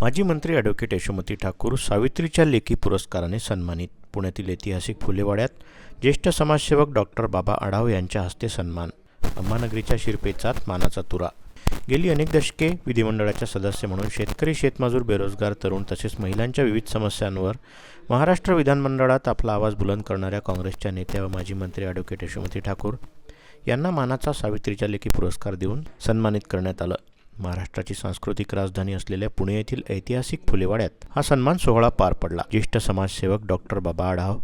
माजी मंत्री ॲडव्होकेट यशोमती ठाकूर सावित्रीच्या लेखी पुरस्काराने सन्मानित. पुण्यातील ऐतिहासिक फुलेवाड्यात ज्येष्ठ समाजसेवक डॉक्टर बाबा आढाव यांच्या हस्ते सन्मान. अंबानगरीच्या शिरपेचात मानाचा तुरा. गेली अनेक दशके विधिमंडळाच्या सदस्य म्हणून शेतकरी, शेतमजूर, बेरोजगार तरुण तसेच महिलांच्या विविध समस्यांवर महाराष्ट्र विधानमंडळात आपला आवाज बुलंद करणाऱ्या काँग्रेसच्या नेत्या व माजी मंत्री ॲडव्होकेट यशोमती ठाकूर यांना मानाचा सावित्रीच्या लेखी पुरस्कार देऊन सन्मानित करण्यात आलं. महाराष्ट्राची सांस्कृतिक राजधानी असलेल्या पुणे येथील ऐतिहासिक फुलेवाड्यात हा सन्मान सोहळा पार पडला. ज्येष्ठ समाजसेवक डॉक्टर बाबा आढाव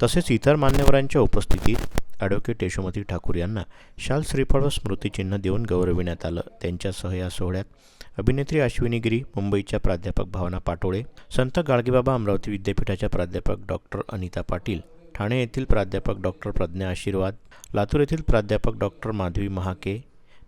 तसेच इतर मान्यवरांच्या उपस्थितीत ॲडव्होकेट यशोमती ठाकूर यांना शाल, श्रीफळ व स्मृतिचिन्ह देऊन गौरविण्यात आलं. त्यांच्यासह या सोहळ्यात अभिनेत्री अश्विनी गिरी, मुंबईच्या प्राध्यापक भावना पाटोळे, संत गाडगेबाबा अमरावती विद्यापीठाच्या प्राध्यापक डॉक्टर अनिता पाटील, ठाणे येथील प्राध्यापक डॉक्टर प्रज्ञा आशीर्वाद, लातूर येथील प्राध्यापक डॉक्टर माधवी महाके,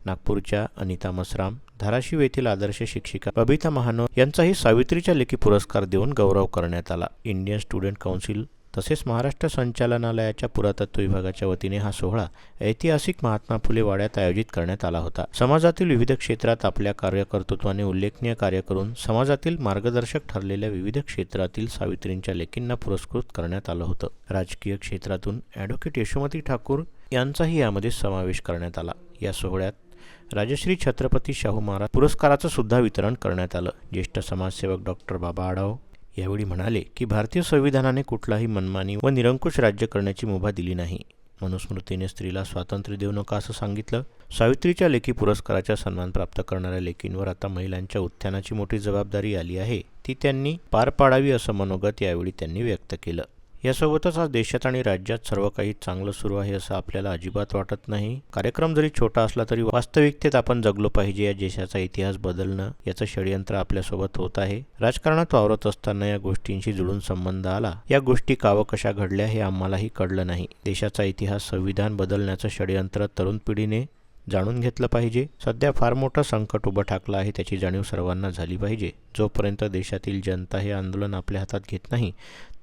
नागपूरच्या अनिता मसराम, धाराशिव येथील आदर्श शिक्षिका बबिता महानो यांचाही सावित्रीच्या लेखी पुरस्कार देऊन गौरव करण्यात आला. इंडियन स्टुडंट काउन्सिल तसेच महाराष्ट्र संचालनालयाच्या पुरातत्व विभागाच्या वतीने हा सोहळा ऐतिहासिक महात्मा फुले वाड्यात आयोजित करण्यात आला होता. समाजातील विविध क्षेत्रात आपल्या कार्यकर्तृत्वाने उल्लेखनीय कार्य करून समाजातील मार्गदर्शक ठरलेल्या विविध क्षेत्रातील सावित्रींच्या लेखींना पुरस्कृत करण्यात आलं होतं. राजकीय क्षेत्रातून ॲडव्होकेट यशोमती ठाकूर यांचाही यामध्ये समावेश करण्यात आला. या सोहळ्यात राजश्री छत्रपती शाहू महाराज पुरस्काराचं सुद्धा वितरण करण्यात आलं. ज्येष्ठ समाजसेवक डॉक्टर बाबा आढाव यावेळी म्हणाले की भारतीय संविधानाने कुठलाही मनमानी व निरंकुश राज्य करण्याची मुभा दिली नाही. मनुस्मृतीने स्त्रीला स्वातंत्र्य देऊ नका असं सांगितलं. सावित्रीच्या लेखी पुरस्काराचा सन्मान प्राप्त करणाऱ्या लेकींवर आता महिलांच्या उत्थानाची मोठी जबाबदारी आली आहे, ती त्यांनी पार पाडावी असं मनोगत यावेळी त्यांनी व्यक्त केलं. यासोबतच आज देशात आणि राज्यात सर्व काही चांगलं सुरू आहे असं आपल्याला अजिबात वाटत नाही. कार्यक्रम जरी छोटा असला तरी वास्तविकतेत आपण जगलो पाहिजे. या देशाचा इतिहास बदलणं याचं षडयंत्र आपल्यासोबत होत आहे. राजकारणात वावरत असताना या गोष्टींशी जुळून संबंध आला. या गोष्टी का व कशा घडल्या हे आम्हालाही कळलं नाही. देशाचा इतिहास, संविधान बदलण्याचं षडयंत्र तरुण पिढीने जाणून घेतलं पाहिजे. सध्या फार मोठं संकट उभं ठाकलं आहे, त्याची जाणीव सर्वांना झाली पाहिजे. जोपर्यंत देशातील जनता हे आंदोलन आपल्या हातात घेत नाही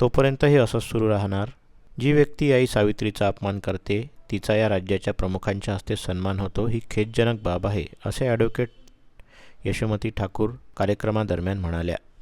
तोपर्यंत हे असंच सुरू राहणार. जी व्यक्ती आई सावित्रीचा अपमान करते तिचा या राज्याच्या प्रमुखांच्या हस्ते सन्मान होतो, ही खेदजनक बाब आहे, असे ॲडव्होकेट यशोमती ठाकूर कार्यक्रमादरम्यान म्हणाल्या.